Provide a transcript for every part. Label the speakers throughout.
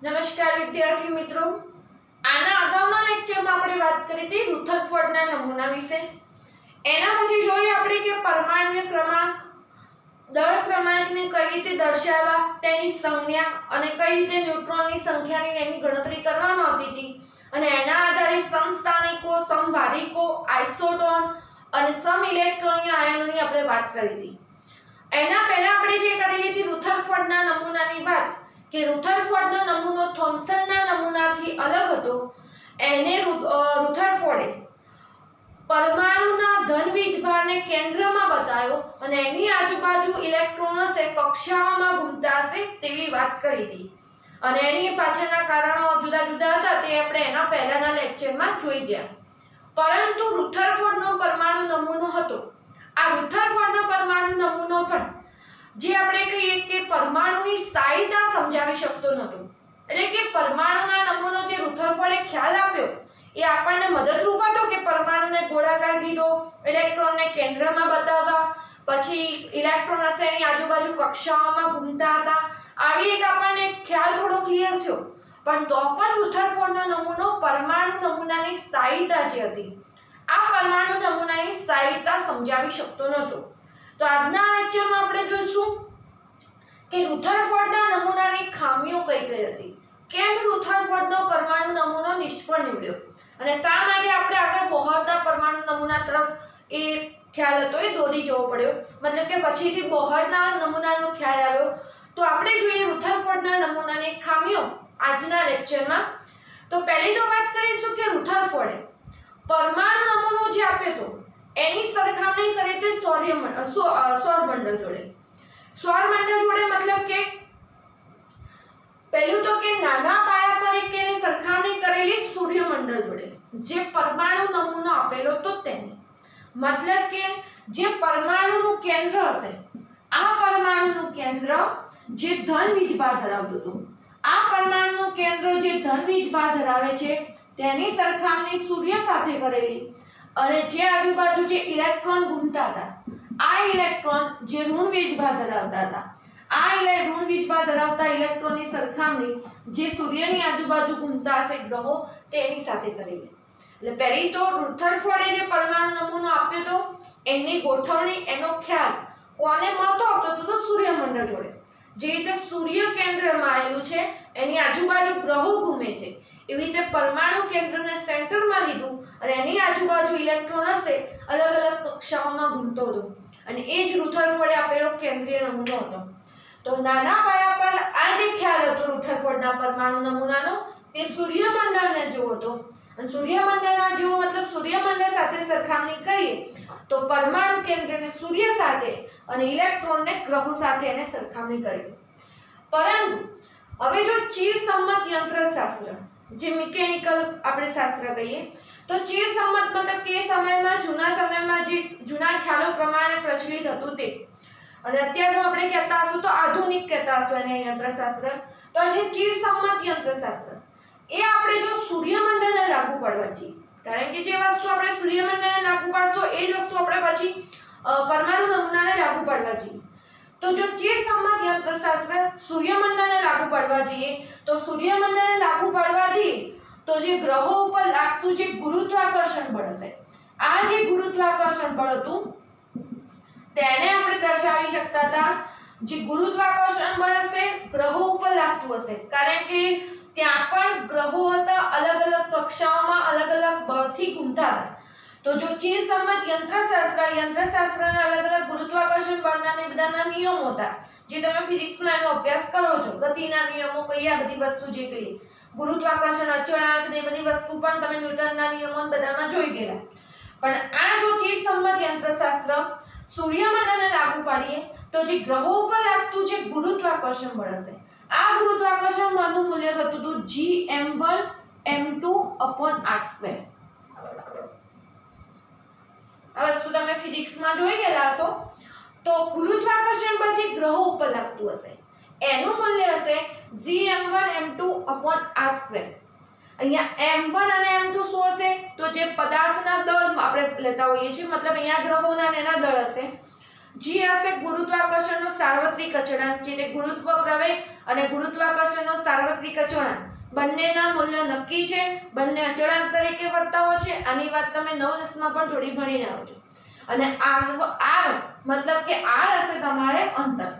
Speaker 1: નમસ્કાર વિદ્યાર્થી મિત્રો, આના અગાઉના લેક્ચરમાં આપણે વાત કરી હતી રુથરફોર્ડના નમૂના વિશે. એના પછી જોઈએ આપણે કે પરમાણ્વીય ક્રમાંક, દળ ક્રમાંકને કઈ રીતે દર્શાવવા, તેની સંજ્ઞા અને કઈ રીતે ન્યુટ્રોનની સંખ્યાની એની ગણતરી કરવામાં આવતી હતી અને એના આધારે સમસ્થાનિકો, સમભારિકો, આઇસોટોન અને સમઇલેક્ટ્રોનીય આયનોની આપણે વાત કરી હતી. એના પહેલા આપણે જે કરેલી હતી રુથરફોર્ડના નમૂનાની વાત કે રુથરફોર્ડનો નમૂનો થોમ્સનના નમૂનાથી અલગ હતો. એને રુથરફોર્ડે પરમાણુના ધન વીજભારને કેન્દ્રમાં બતાવ્યો અને એની આજુબાજુ ઇલેક્ટ્રોનો કક્ષાઓમાં ઘૂમતા હશે તેવી વાત કરી હતી અને એની પાછળના કારણો જુદા જુદા હતા તે આપણે એના પહેલાના લેક્ચરમાં જોઈ ગયા. પરંતુ રુથરફોર્ડનો પરમાણુ નમૂનો હતો. આ રુથરફોર્ડનો પરમાણુ નમૂનો પણ જે આપણે કહીએ કે પરમાણુની સ્થાયીતા સમજાવી શકતો નહોતો. એટલે કે પરમાણુના નમૂનો જે રુથરફોર્ડે ખ્યાલ આપ્યો એ આપણને મદદરૂપ હતો કે પરમાણુને ગોળાકાર કીધો, ઇલેક્ટ્રોનને કેન્દ્રમાં બતાવવા, પછી ઇલેક્ટ્રોન હશે એની આજુબાજુ કક્ષાઓમાં ઘૂમતા હતા, આવી એક આપણને ખ્યાલ થોડો ક્લિયર થયો. પણ તો પણ રુથરફોર્ડનો નમૂનો પરમાણુ નમૂનાની સ્થાયીતા જે હતી આ પરમાણુ નમૂનાની સ્થાયીતા સમજાવી શકતો નહોતો. તો આજના લેક્ચરમાં આપણે જોઈશું કે રુથરફોર્ડના નમૂનાની ખામીઓ કઈ કઈ હતી, કેમ રુથરફોર્ડનો પરમાણુ નમૂનો નિષ્ફળ નીવડ્યો અને શા માટે આપણે આગળ બોહરના પરમાણુ નમૂના તરફ એ ખ્યાલ હતો એ દોરી જવો પડ્યો, મતલબ કે પછીથી બોહરના નમૂનાનો ખ્યાલ આવ્યો. તો આપણે જોઈએ રુથરફોર્ડના નમૂનાની ખામીઓ આજના લેક્ચરમાં. તો પહેલી તો વાત કરીશું કે રુથરફોર્ડે પરમાણુ નમૂનો જે આપ્યો હતો એની સરખામણી કરીએ તો સૌરમંડળ જોડે. સૌરમંડળ જોડે મતલબ કે પહેલું તો કે નાના પાયા પર એક એની સરખામણી કરેલી સૂર્યમંડળ જોડે જે પરમાણુ નમૂનો આપેલો તો તેની મતલબ કે જે પરમાણુનું કેન્દ્ર હશે આ પરમાણુનું કેન્દ્ર જે ધન વીજભાર ધરાવતું હતું, આ પરમાણુનું કેન્દ્ર જે ધન વીજભાર ધરાવે છે તેની સરખામણી સૂર્ય સાથે કરેલી અને જે આજુબાજુ જે ઇલેક્ટ્રોન ઘૂમતા હતા આ ઇલેક્ટ્રોન જે ઋણ વીજભાર ધરાવતા હતા આ ઋણ વીજભાર ધરાવતા ઇલેક્ટ્રોનની સરખામણી જે સૂર્યની આજુબાજુ ઘૂમતા હશે ગ્રહો તેની સાથે કરેલી. એટલે પહેલી તો રુથરફોર્ડે જે પરમાણુ નમૂનો આપ્યો હતો એની ગોઠવણી એનો ખ્યાલ કોને મળતો હતો તો સૂર્યમંડળ જોડે. જે રીતે સૂર્ય કેન્દ્રમાં આવેલું છે એની આજુબાજુ ગ્રહો ઘૂમે છે એવી રીતે પરમાણુ કેન્દ્રને સેન્ટરમાં લીધું અને એની આજુબાજુ ઇલેક્ટ્રોન હશે અલગ અલગ કક્ષાઓમાં ઘૂમતો હતો અને એ જ રુથરફોર્ડે આપેલો કેન્દ્રીય નમૂનો હતો. તો નાના પાયા પર આ જે ખ્યાલ હતો રુથરફોર્ડના પરમાણુ નમૂનાનો તે સૂર્યમંડળને જેવો હતો અને સૂર્યમંડળના જેવો મતલબ સૂર્યમંડળ સાથે સરખામણી કરીએ તો પરમાણુ કેન્દ્રને સૂર્ય સાથે અને ઇલેક્ટ્રોનને ગ્રહો સાથે એને સરખામણી કરી. પરંતુ હવે જો ચિરસમ્મત યંત્રશાસ્ત્ર જે મિકેનિકલ આપણે શાસ્ત્ર કહીએ તો ચિરસમ્મત મતલબ કે સમયમાં જૂના સમયમાં જે જૂના ખ્યાલો પ્રમાણે પ્રચલિત હતું તે અને અત્યારનું આપણે કહેતા હશું તો આધુનિક કહેતા હશું એને યંત્રશાસ્ત્ર. તો જે ચિરસમ્મત યંત્રશાસ્ત્ર એ આપણે જો સૂર્યમંડળને લાગુ પાડવા છીએ, કારણ કે જે વસ્તુ આપણે સૂર્યમંડળને લાગુ પાડશો એ જ વસ્તુ આપણે પછી પરમાણુ નમૂનાને લાગુ પાડવા છીએ. તો જો ચિરસમ્મત યંત્રશાસ્ત્ર સૂર્યમંડળને લાગુ પાડવા જઈએ તો સૂર્યમંડળને લાગુ પાડવા જઈએ તો જે ગ્રહો ઉપર લાગતું જે ગુરુત્વાકર્ષણ બળ હશે આ જે ગુરુત્વાકર્ષણ બળ હતું તેને આપણે દર્શાવી શકતા હતા. જે ગુરુત્વાકર્ષણ બળ હશે ગ્રહો ઉપર લાગતું હશે કારણ કે ત્યાં પણ ગ્રહો હતા અલગ અલગ કક્ષાઓમાં અલગ અલગ બળથી ઘૂમતા હતા. તો જો ચિરસમ્મત યંત્રશાસ્ત્રના અલગ અલગ ગુરુત્વાકર્ષણ બળના ને બધાના નિયમો હતા જે તમે ફિઝિક્સમાં એનો અભ્યાસ કરો છો, ગતિના નિયમો કઈ આ બધી વસ્તુ જે કહીએ ગુરુત્વાકર્ષણ અચળાંક ને બધી વસ્તુ પણ તમે ન્યૂટનના નિયમો બધામાં જોઈ ગયેલા. પણ આ જો ચિરસમ્મત યંત્રશાસ્ત્ર સૂર્યમંડળને લાગુ પાડીએ તો જે ગ્રહો ઉપર લાગતું જે ગુરુત્વાકર્ષણ બળ હશે આ ગુરુત્વાકર્ષણ બળનું મૂલ્ય થતું હતું Gm1 m2/r². આ વસ્તુ તમે ફિઝિક્સમાં જોઈ ગયેલા હશો. તો ગુરુત્વાકર્ષણ બળ જે ગ્રહો ઉપર લાગતું હશે એનું મૂલ્ય હશે Gm1 m2/r². અહીંયા m1 અને m2 શું હશે તો જે પદાર્થના દળ આપણે લેતા હોઈએ છીએ, મતલબ અહીંયા ગ્રહોના એના દળ હશે G હશે ગુરુત્વાકર્ષણનો સાર્વત્રિક અચળાંક, જે તે ગુરુત્વ પ્રવેગ અને ગુરુત્વાકર્ષણનો સાર્વત્રિક અચળાંક બંનેના મૂલ્યો નક્કી છે, બંને અચળાંક તરીકે વર્તાવો છે. આની વાત તમે 9 માં પણ થોડી ભણીને આવજો. અને r મતલબ કે r હશે તમારે અંતર,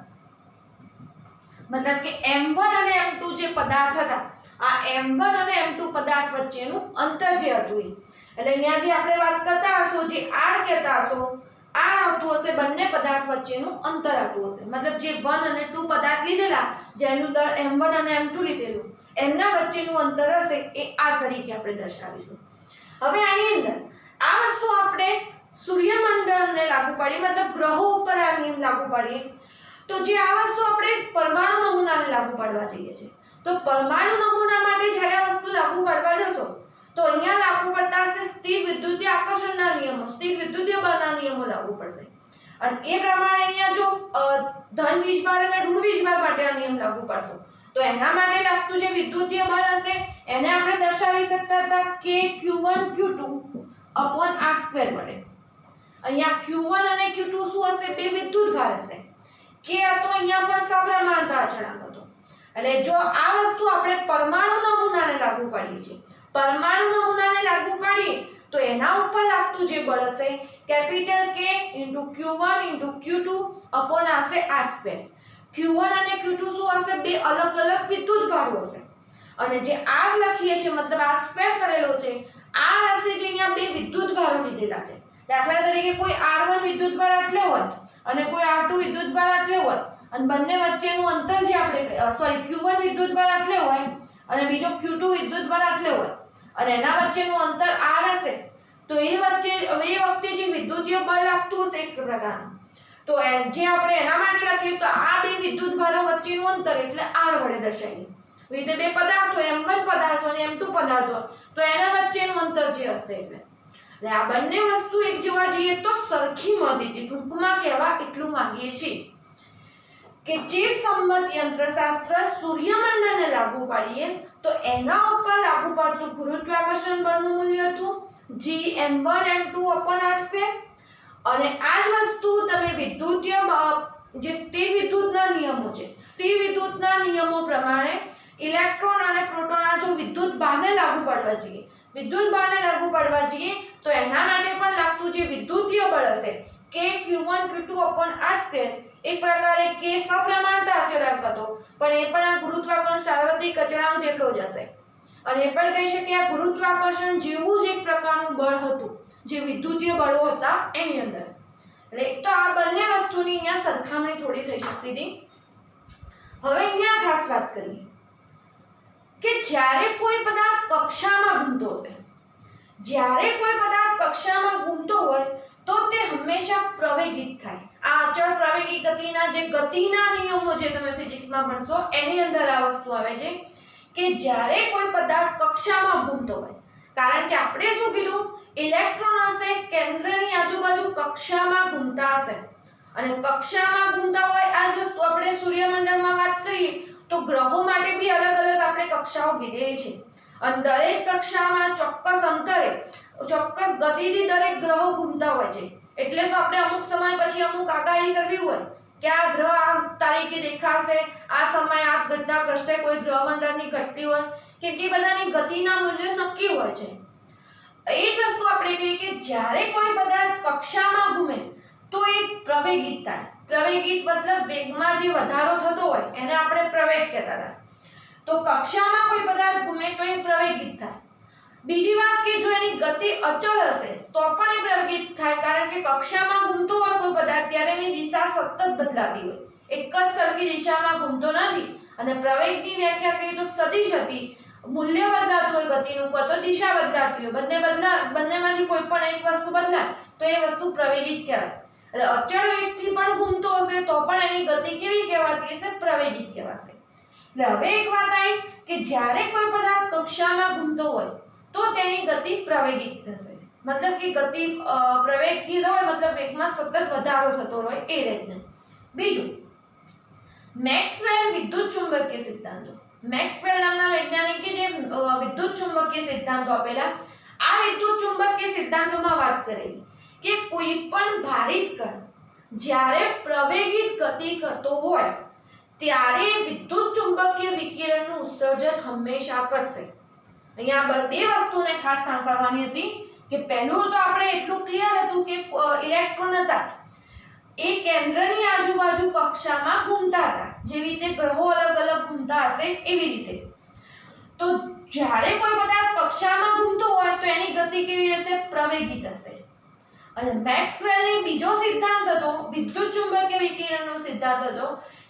Speaker 1: મતલબ કે m1 અને m2 જે પદાર્થ હતા, આ m1 અને m2 પદાર્થ વચ્ચેનું અંતર જે હતું એટલે અહીંયા જે આપણે વાત કરતા હશો, જે r કહેતા હશો, r આવતું હશે બંને પદાર્થ વચ્ચેનું અંતર આવતું હશે. મતલબ જે 1 અને 2 પદાર્થ લીધેલા, જેનું દળ m1 અને m2 લીધેલું, એમના વચ્ચેનું અંતર હશે એ r તરીકે આપણે દર્શાવીશું. હવે આની અંદર આ વસ્તુ આપણે સૂર્યમંડળને લાગુ પાડીએ, મતલબ ગ્રહો ઉપર આ નિયમ લાગુ પાડીએ, તો જે આ વસ્તુ આપણે પરમાણુ નમૂનાને લાગુ પાડવા જઈએ છીએ, તો પરમાણુ નમૂના માટે જ્યારે આ વસ્તુ લાગુ પાડવા જશો તો અહીંયા લાગુ પડતા હશે સ્થિર વિદ્યુતીય આકર્ષણના નિયમો, સ્થિર વિદ્યુતીય બળના નિયમો લાગુ પડશે. અને એ પ્રમાણે અહીંયા જો ધન વીજભાર અને ઋણ વીજભાર માટે આ નિયમ લાગુ પાડશો તો એના માટે લાગતું જે વિદ્યુતીય બળ હશે એને આપણે દર્શાવી શકતા હતા k q1 q2 r² વડે. અહીંયા q1 અને q2 શું હશે? બે વિદ્યુતભાર હશે. k હતો અહીંયા પણ સપ્રમાણતા અચળાંક હતો. એટલે જો આ વસ્તુ આપણે પરમાણુ નમૂનાને લાગુ પાડીએ છીએ, પરમાણુ નમૂનાને લાગુ પાડીએ તો એના ઉપર લાગતું જે બળ હશે કેપિટલ K q1 q2 હશે r². q1 અને q2 શું હશે? બે અલગ અલગ વિદ્યુતભારો હશે. અને જે r લખીએ છીએ મતલબ r² કરેલો છે, r હશે જે અહીંયા બે વિદ્યુતભારો લીધેલા છે. દાખલા તરીકે કોઈ r1 વિદ્યુતભાર આટલે હોય અને કોઈ r2 વિદ્યુતભાર આટલે હોય અને બંને વચ્ચેનું અંતર જે આપણે q1 વિદ્યુતભાર આટલે હોય અને બીજો q2 વિદ્યુતભાર આટલે હોય અને એના વચ્ચેનું અંતર r હશે, તો એ વખતે જે વિદ્યુતીય બળ લાગતું હશે એક પ્રકારનું, તો જે આપણે એના માટે લખીએ તો આ બે વિદ્યુતભારો વચ્ચેનું અંતર એટલે r વડે દર્શાવીએ. રીતે બે પદાર્થો m1 પદાર્થો અને m2 પદાર્થો, તો એના વચ્ચેનું અંતર જે હશે એટલે આ બંને વસ્તુ એક જોવા જઈએ તો સરખી મળતી હતી. ટૂંકમાં કહેવા એટલું માંગીએ છીએ કે જે સંમત યંત્રશાસ્ત્ર સૂર્યમંડળને લાગુ પાડીએ તો એના ઉપર લાગુ પડતું ગુરુત્વાકર્ષણ બળનું મૂલ્ય હતું g m1 m2 r². અને આ જ વસ્તુ તમે વિદ્યુતીય જે સ્થિર વિદ્યુતના નિયમો છે, સ્થિર વિદ્યુતના નિયમો પ્રમાણે ઇલેક્ટ્રોન અને પ્રોટોનના જો વિદ્યુત બારને લાગુ પાડવા જઈએ, વિદ્યુત બારને લાગુ પાડવા જઈએ તો એના માટે પણ લાગતું જે વિદ્યુતીય બળ હશે k q1 q2 r² એક પ્રકારે k સપ્રમાણતા અચળાંક હતો, પણ એ પણ આ ગુરુત્વાકર્ષણ સાર્વત્રિક અચળાંક જેટલો જ હશે. અને એ પણ કહી શકીએ આ ગુરુત્વાકર્ષણ જેવું જ એક પ્રકારનું બળ હતું જે વિદ્યુતીય બળો હતા એની અંદર. એટલે તો આ બંને વસ્તુની અહીંયા સરખામણી થોડી થઈ શકતી હતી. હવે અહીંયા ખાસ વાત કરીએ કે જ્યારે કોઈ પદાર્થ કક્ષામાં ઘૂમતો હશે, જ્યારે કોઈ પદાર્થ કક્ષામાં ઘૂમતો હોય તો તે હંમેશા પ્રવેગિત થાય. આ અચળ પ્રવેગી ગતિના જે ગતિના નિયમો જે તમે ફિઝિક્સમાં ભણશો એની અંદર આ વસ્તુ આવે છે કે જ્યારે કોઈ પદાર્થ કક્ષામાં ઘૂમતો હોય, કારણ કે આપણે શું કીધું, ઇલેક્ટ્રોન હશે કેન્દ્રની આજુબાજુ કક્ષામાં ઘૂમતા હશે અને કક્ષામાં ઘૂમતા હોય. આ જ વસ્તુ આપણે સૂર્યમંડળમાં વાત કરીએ તો ગ્રહો માટે બી અલગ અલગ આપણે કક્ષાઓ કીધેલી છે અને દરેક કક્ષામાં ચોક્કસ અંતરે ચોક્કસ ગતિથી દરેક ગ્રહો ઘૂમતા હોય છે. એટલે તો આપણે અમુક સમય પછી અમુક આગાહી કરવી હોય કે આ ગ્રહ આ તારીખે દેખાશે, આ સમયે આ ઘટના કરશે, કોઈ ગ્રહમંડળની ઘટતી હોય, કેમ કે બધાની ગતિના મૂલ્યો નક્કી હોય છે. એ જ વસ્તુ આપણે કહીએ કે જ્યારે કોઈ પદાર્થ કક્ષામાં ઘૂમે તો એ પ્રવેગિત થાય. પ્રવેગિત મતલબ વેગમાં જે વધારો થતો હોય એને આપણે પ્રવેગ કહેતા હતા. તો કક્ષામાં કોઈ પદાર્થ ઘૂમે તો એ પ્રવેગિત થાય. બીજી વાત કે જો એની ગતિ અચળ હશે તો પણ એ પ્રવેગિત થાય, કારણ કે કક્ષામાં ઘૂમતો હોય કોઈ પદાર્થ ત્યારે એની દિશા સતત બદલાતી હોય, એક જ સરખી દિશામાં ઘૂમતો નથી. અને પ્રવેગની વ્યાખ્યા કહીએ તો સદિશ હતી, મૂલ્ય બદલાતું હોય ગતિનું તો દિશા બદલાતી હોય, બંનેમાંથી કોઈ પણ એક વસ્તુ બદલાય તો એ વસ્તુ પ્રવેગિત કહેવાય. એટલે અચળ વેગથી પણ ઘૂમતો હશે તો પણ એની ગતિ કેવી કહેવાતી હશે? પ્રવેગિત કહેવાશે. એટલે હવે એક વાત આવી કે જ્યારે કોઈ પદાર્થ કક્ષામાં ઘૂમતો હોય તો તેની ગતિ પ્રવેગિત થશે. મતલબ કે ગતિ પ્રવેગિત હોય મતલબ વેગમાં સતત વધારો થતો હોય એ રીતને. બીજું, મેક્સવેલ વિદ્યુત ચુંબકીય સિદ્ધાંતો. મેક્સવેલ નામના વૈજ્ઞાનિકે જે વિદ્યુત ચુંબકીય સિદ્ધાંતો આપેલા, આ વિદ્યુત ચુંબકીય સિદ્ધાંતોમાં વાત કરેલી કે કોઈ પણ ભારિત કણ જ્યારે પ્રવેગિત ગતિ કરતો હોય ત્યારે વિદ્યુત ચુંબકીય વિકિરણનું ઉત્સર્જન હંમેશા કરશે. અહીંયા બે વસ્તુને ખાસ સાંભળવાની હતી કે પહેલું તો આપણે એટલું ક્લિયર હતું કે ઇલેક્ટ્રોન હતા એ કેન્દ્રની આજુબાજુ કક્ષામાં ઘૂમતા હતા, જેવી રીતે ગ્રહો અલગ અલગ ઘૂમતા હશે એવી રીતે. તો જ્યારે કોઈ પદાર્થ કક્ષામાં ઘૂમતો હોય તો એની ગતિ કેવી હશે? પ્રવેગિત હશે. અને મેક્સવેલની બીજો સિદ્ધાંત હતો વિદ્યુત ચુંબકીય વિકિરણનો સિદ્ધાંત હતો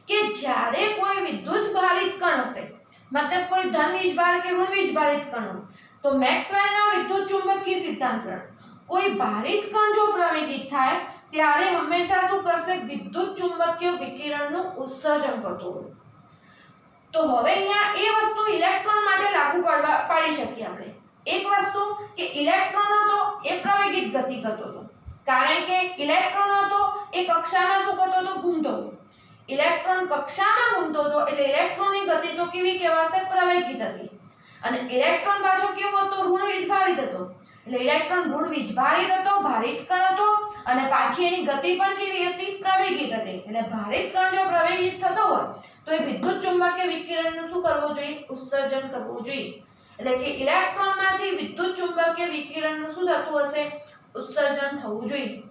Speaker 1: કે જ્યારે કોઈ વિદ્યુત ભારિત કણ હશે, મતલબ કોઈ ધન વીજભાર કે ઋણ વીજભારિત કણ, તો મેક્સવેલના વિદ્યુત ચુંબકીય સિદ્ધાંત પ્રમાણે કોઈ ભારિત કણ જો પ્રવેગિત થાય ત્યારે હંમેશા શું કરશે? વિદ્યુત ચુંબકીય વિકિરણનું ઉત્સર્જન કરતો હોય. તો હવે અહીંયા એ વસ્તુ ઇલેક્ટ્રોન માટે લાગુ પાડી શકીએ આપણે. એક વસ્તુ કે ઇલેક્ટ્રોન હતો એ પ્રવેગિત ગતિ કરતો હતો, કારણ કે ઇલેક્ટ્રોન હતો એ કક્ષામાં શું કરતો હતો? ઘૂમતો હતો. ઇલેક્ટ્રોન કક્ષામાં ઘૂમતો હતો એટલે ઇલેક્ટ્રોનની ગતિ તો કેવી કહેવાશે? પ્રવેગિત હતી. અને ઇલેક્ટ્રોન પાછો કેવો હતો? ઋણ વીજભારિત હતો. એટલે ઇલેક્ટ્રોન ઋણ વીજભારિત હતો, ભારિત કણ હતો, અને પાછી એની ગતિ પણ કેવી હતી? પ્રવેગિત હતી. એટલે ભારિત કણ જો પ્રવેગિત થતો હોય તો એ વિદ્યુત ચુંબકીય વિકિરણનું શું કરવું જોઈએ? ઉત્સર્જન કરવું જોઈએ. એટલે કે ઇલેક્ટ્રોનમાંથી વિદ્યુત ચુંબકીય વિકિરણનું શું થતું હશે? ઉત્સર્જન થવું જોઈએ.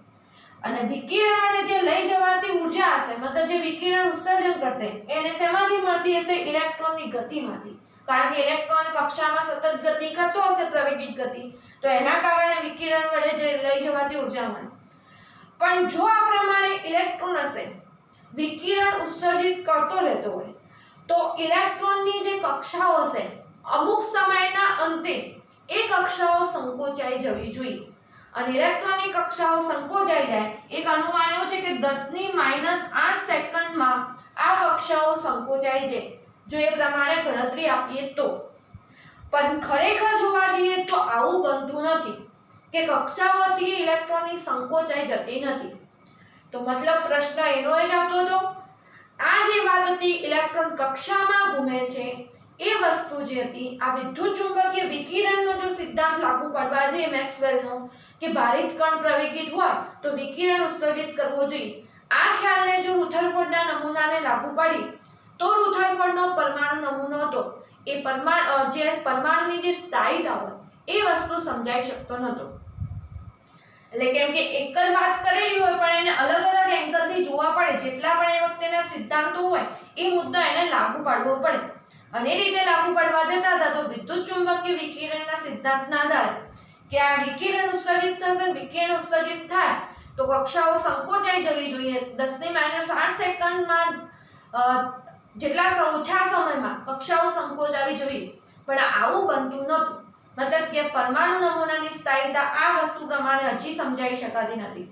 Speaker 1: અને વિકિરણને જે લઈ જવાતી ઊર્જા હશે, મતલબ જે વિકિરણ ઉત્સર્જન કરશે એને શેમાંથી મળતી હશે? ઇલેક્ટ્રોનની ગતિમાંથી. કારણ કે ઇલેક્ટ્રોન કક્ષામાં સતત ગતિ કરતો હશે, પ્રવેગિત ગતિ, તો એના કારણે વિકિરણ વડે જે લઈ જવાતી ઊર્જા મળે. પણ જો આ પ્રમાણે ઇલેક્ટ્રોન હશે વિકિરણ ઉત્સર્જિત કરતો રહેતો હોય તો ઇલેક્ટ્રોનની જે કક્ષાઓ હશે અમુક સમયના અંતે એ કક્ષાઓ સંકોચાઈ જવી જોઈએ. અને ઇલેક્ટ્રોનની કક્ષાઓ સંકોચાઈ જાય, એક અનુમાન એવું છે કે 10⁻⁸ સેકન્ડમાં આ કક્ષાઓ સંકોચાઈ જાય, જો એ પ્રમાણે ગણતરી આપીએ તો. પણ ખરેખર જોવા જઈએ તો આવું બનતું નથી કે કક્ષાઓથી ઇલેક્ટ્રોનની સંકોચાઈ જતી નથી. તો મતલબ પ્રશ્ન એનો જ આવતો હતો, આ જે વાત હતી ઇલેક્ટ્રોન કક્ષામાં ઘૂમે છે એ વસ્તુ જે હતી આ વિદ્યુત ચુંબકીય વિકિરણનો જો સિદ્ધાંત લાગુ પડવા જોઈએ મેક્સવેલનો કે ભારિત કણ પ્રવેગિત હોય તો વિકિરણ ઉત્સર્જિત કરવો જોઈએ, આ ખ્યાલને જો રુથરફોર્ડના નમૂનાને લાગુ પડી તો રુથરફોર્ડનો પરમાણુ નમૂનો હતો એ પરમાણુની જે સ્થાયીતા હોય એ વસ્તુ સમજાઈ શકતો નહોતો. એટલે કેમ કે એક જ વાત કરેલી હોય પણ એને અલગ અલગ એંગલથી જોવા પડે, જેટલા પણ એ વખતેના સિદ્ધાંતો હોય એ મુદ્દા એને લાગુ પાડવો પડે. અને રીતે લાગુ પાડવા જતા હતા તો વિદ્યુત ચુંબકીય વિકિરણના સિદ્ધાંતના આધારે કે આ વિકિરણ ઉત્સર્જિત થશે, વિકિરણ ઉત્સર્જિત થાય તો કક્ષાઓ સંકોચાઈ જવી જોઈએ 10⁻⁸ સેકન્ડમાં, જેટલા ઓછા સમયમાં કક્ષાઓ સંકોચાવી જોઈએ. પણ આવું બનતું નહોતું, મતલબ કે પરમાણુ નમૂનાની સ્થાયીતા આ વસ્તુ પ્રમાણે હજી સમજાઈ શકાતી નથી.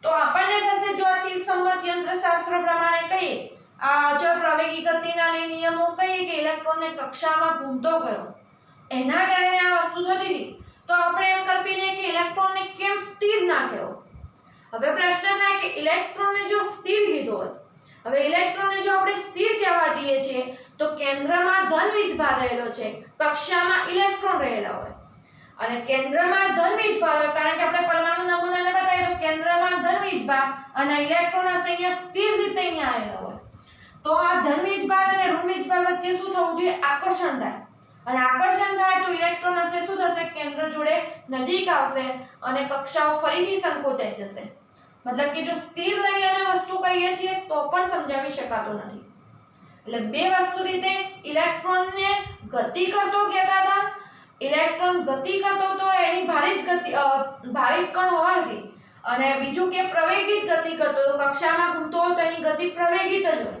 Speaker 1: તો આપણને થશે જો આ ચિહ્નસમ્મત યંત્રશાસ્ત્ર પ્રમાણે કહીએ, આ અચળ પ્રવેગી ગતિના નિયમો કહીએ કે ઇલેક્ટ્રોનને કક્ષામાં ઘૂમતો ગયો એના કારણે આ વસ્તુ થતી હતી, તો આપણે એમ કલ્પી લઈએ કે ઇલેક્ટ્રોનને કેમ સ્થિર ના કહેવો. હવે પ્રશ્ન થાય કે ઇલેક્ટ્રોનને જો સ્થિર કીધો હોત, હવે ઇલેક્ટ્રોનને જો આપણે સ્થિર કહેવા જઈએ છીએ તો કેન્દ્રમાં ધન વીજભાર રહેલો છે, કક્ષામાં ઇલેક્ટ્રોન રહેલા હોય. અને કેન્દ્રમાં ધન વીજભાર હોય કારણ કે આપણે પરમાણુ નમૂનાને બતાવીએ તો કેન્દ્રમાં ધન વીજભાર અને ઇલેક્ટ્રોન હશે અહીંયા સ્થિર રીતે અહીંયા આવેલા હોય. તો આ ધન વીજભાર અને ઋણ વીજભાર વચ્ચે શું થવું જોઈએ? આકર્ષણ થાય. અને આકર્ષણ થાય તો ઇલેક્ટ્રોન હશે શું થશે? કેન્દ્ર જોડે નજીક આવશે અને કક્ષાઓ ફરીથી સંકોચાઈ જશે. મતલબ કે જો સ્થિર લઈ અને વસ્તુ કહીએ છીએ તો પણ સમજાવી શકાતો નથી. એટલે બે વસ્તુ રીતે ઇલેક્ટ્રોનને ગતિ કરતો કહેતા હતા, ઇલેક્ટ્રોન ગતિ કરતો તો એની ભારિત કણ હોવાથી, અને બીજું કે પ્રવેગિત ગતિ કરતો તો કક્ષામાં ઘૂમતો હોય તો એની ગતિ પ્રવેગિત જ હોય.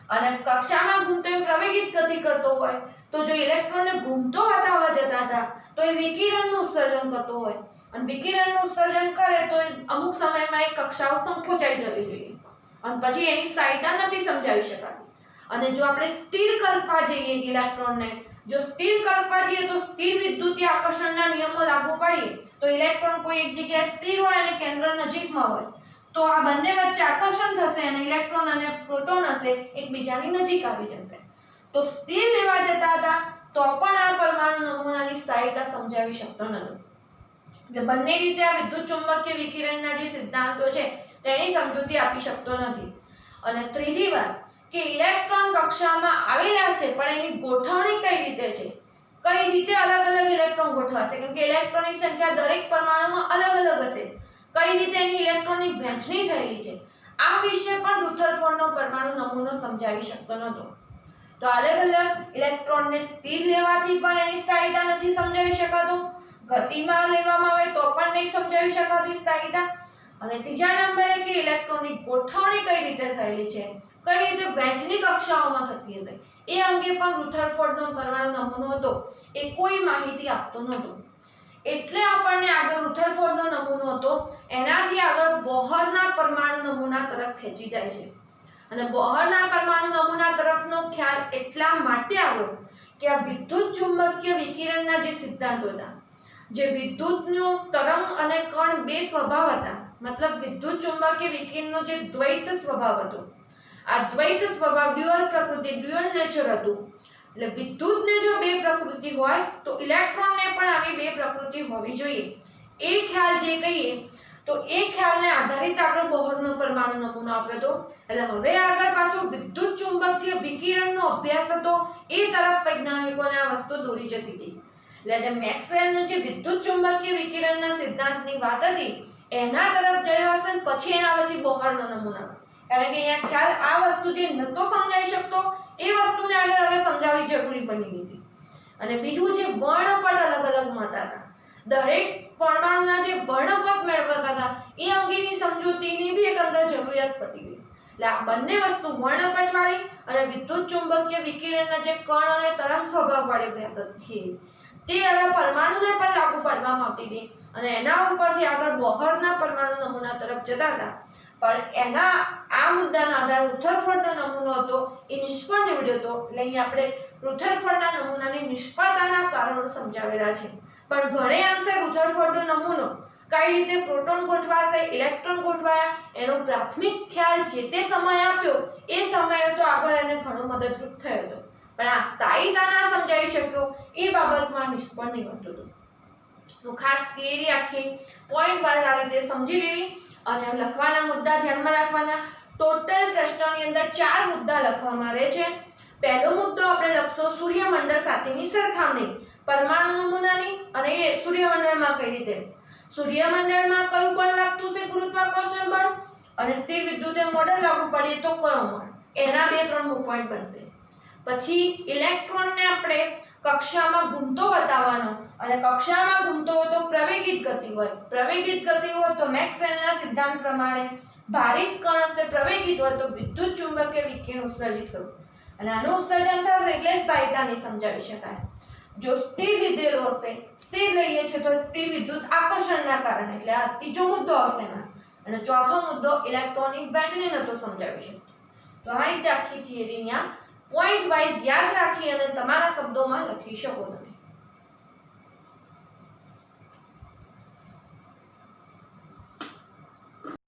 Speaker 1: અને કક્ષામાં ઘૂમતો એ પ્રવેગિત ગતિ કરતો હોય તો જો ઇલેક્ટ્રોનને ઘૂમતો બતાવવા જતા હતા તો એ વિકિરણનું ઉત્સર્જન કરતો હોય, અને વિકિરણનું ઉત્સર્જન કરે તો અમુક સમયમાં એ કક્ષાઓ સંકોચાઈ જવી જોઈએ અને પછી એની સ્થાયીતા નથી સમજાવી શકાતી. અને જો આપણે સ્થિર કલ્પવા જઈએ ઇલેક્ટ્રોનને, જો સ્થિર કલ્પવા જઈએ તો સ્થિર વિદ્યુતીય આકર્ષણના નિયમો લાગુ પાડીએ તો ઇલેક્ટ્રોન કોઈ એક જગ્યાએ સ્થિર હોય અને કેન્દ્ર નજીકમાં હોય તો આ બંને વચ્ચે આકર્ષણ થશે અને ઇલેક્ટ્રોન અને પ્રોટોન હશે એકબીજાની નજીક આવી જશે. તો સ્થિર લેવા જતા હતા તો પણ આ પરમાણુ નમૂનાની સ્થાયીતા સમજાવી શકતો નથી. એટલે બંને રીતે આ વિદ્યુત ચુંબકીય વિકિરણના જે સિદ્ધાંતો છે તેની સમજૂતી આપી શકતો નથી. અને ત્રીજી વાત કે ઇલેક્ટ્રોન કક્ષામાં આવેલા છે પણ એની ગોઠવણી કઈ રીતે છે, કઈ રીતે અલગ અલગ ઇલેક્ટ્રોન ગોઠવાશે, કેમ કે ઇલેક્ટ્રોનની સંખ્યા દરેક પરમાણુમાં અલગ અલગ હશે, કઈ રીતે એની ઇલેક્ટ્રોનની વહેંચણી થયેલી છે, આ વિશે પણ રુથરફોર્ડનો પરમાણુ નમૂનો સમજાવી શકતો નહોતો. તો અલગ અલગ ઇલેક્ટ્રોનને સ્થિર લેવાથી પણ એની સ્થાયીતા નથી સમજાવી શકાતો, ગતિમાં લેવામાં આવે તો પણ નહીં સમજાવી શકાતી સ્થાયીતા. અને ત્રીજા નંબરે કે ઇલેક્ટ્રોનની ગોઠવણી કઈ રીતે થયેલી છે, કઈ રીતે વહેંચણી કક્ષાઓમાં થતી હશે, એ અંગે પણ રુથરફોર્ડનો પરમાણુ નમૂનો હતો એ કોઈ માહિતી આપતો નહોતો. એટલે આપણને આગળ રુથરફોર્ડનો નમૂનો હતો એનાથી આગળ બોહરના પરમાણુ નમૂના તરફ ખેંચી જાય છે. અને બોહરના પરમાણુ નમૂના તરફનો ખ્યાલ એટલા માટે આવ્યો કે આ વિદ્યુત ચુંબકીય વિકિરણના જે સિદ્ધાંતો હતા, જે વિદ્યુતનો તરંગ અને કણ બે સ્વભાવ હતા, મતલબ વિદ્યુત ચુંબકીય વિકિરણનો જે દ્વૈત સ્વભાવ હતો, આ દ્વૈત સ્વભાવ ડ્યુઅલ પ્રકૃતિ, ડ્યુઅલ નેચર હતું. એટલે વિદ્યુતને જો બે પ્રકૃતિ હોય તો ઇલેક્ટ્રોનને પણ આવી બે પ્રકૃતિ હોવી જોઈએ. એ ખ્યાલ જે કહીએ તો એ ખ્યાલને આધારિત આગળ બોહરનો પરમાણુ નમૂનો આપ્યો હતો. એટલે હવે આગળ પાછો વિદ્યુત ચુંબકીય વિકિરણનો અભ્યાસ હતો એ તરફ વૈજ્ઞાનિકોને આ વસ્તુ દોરી જતી હતી. એટલે જે મેક્સવેલનો જે વિદ્યુત ચુંબકીય વિકિરણના સિદ્ધાંતની વાત હતી એના તરફ જયો હશે, પછી એના પછી બોહરનો નમૂનો આવશે. કારણ કે અહીંયા ખ્યાલ આ વસ્તુ જે નતો સમજાવી શકતો એ વસ્તુને આગળ હવે સમજાવવી જરૂરી બની ગઈ હતી. અને બીજું જે વર્ણપટ અલગ અલગ મળતા હતા, દરેક પરમાણુના જે વર્ણપટ મેળવતા હતા એ અંગેની સમજૂતીની બી એક અંદર જરૂરિયાત પડી ગઈ. એટલે આ બંને વસ્તુ વર્ણપટવાળી અને વિદ્યુત ચુંબકીય વિકિરણના જે કણ અને તરંગ સ્વભાવવાળી વાત હતી તે હવે પરમાણુને પણ લાગુ પાડવામાં આવતી હતી. અને એના ઉપરથી આગળ બોહરના પરમાણુ નમૂના તરફ જતા હતા. પણ એના આ મુદ્દાના આધારે રુથરફોર્ડનો નમૂનો હતો એ નિષ્ફળ નીવડ્યો હતો. એટલે અહીં આપણે રુથરફોર્ડના નમૂનાની નિષ્ફળતાના કારણો સમજાવેલા છે. પણ ઘણે અંશે રુથરફોર્ડનો નમૂનો કઈ રીતે પ્રોટોન ગોઠવાશે, ઇલેક્ટ્રોન ગોઠવાયા એનો પ્રાથમિક ખ્યાલ જે તે સમય આપ્યો એ સમયે તો આગળ એને ઘણો મદદરૂપ થયો હતો. પણ આ સ્થાયીતા ના સમજાવી શક્યો એ બાબતમાં નિષ્ફળ નીવડતો હતો. તો ખાસ થિયરી આખી પોઈન્ટ વાઇઝ આ રીતે સમજી લેવી અને લખવાના મુદ્દા ધ્યાનમાં રાખવાના. ટોટલ પ્રશ્નની અંદર 4 મુદ્દા લખવામાં આવે છે. પહેલો મુદ્દો આપણે લખશો સૂર્યમંડળ સાથેની સરખામણી પરમાણુ નમૂનાની, અને એ સૂર્યમંડળમાં કઈ રીતે, સૂર્યમંડળમાં કયું બળ લાગતું છે, ગુરુત્વાકર્ષણ બળ, અને સ્થિર વિદ્યુતીય મોડેલ લાગુ પાડીએ તો કયો બળ, એના 2-3 પોઈન્ટ બનશે. પછી ઇલેક્ટ્રોનને આપણે કક્ષામાં ઘૂમતો બતાવવાનો, અને કક્ષામાં ઘૂમતો હોય તો પ્રવેગિત ગતિ હોય, પ્રવેગિત ગતિ હોય તો મેક્સવેલના સિદ્ધાંત પ્રમાણે ભારિત કણ હશે, પ્રવેગિત હોય તો વિદ્યુત ચુંબકીય વિકિરણ ઉત્સર્જિત કરવું, અને આનું ઉત્સર્જન થશે એટલે સ્થાયીતા નહીં સમજાવી શકાય. જો સ્થિર લીધેલો હશે, સ્થિર લઈએ છે તો સ્થિર વિદ્યુત આકર્ષણના કારણે, એટલે આ ત્રીજો મુદ્દો હશે એમાં. અને ચોથો મુદ્દો ઇલેક્ટ્રોનની વહેંચણી નતો સમજાવી શકતો. તો આ રીતે આખી થિયરી અહીંયા પોઈન્ટ વાઇઝ યાદ રાખી અને તમારા શબ્દોમાં લખી શકો તમે.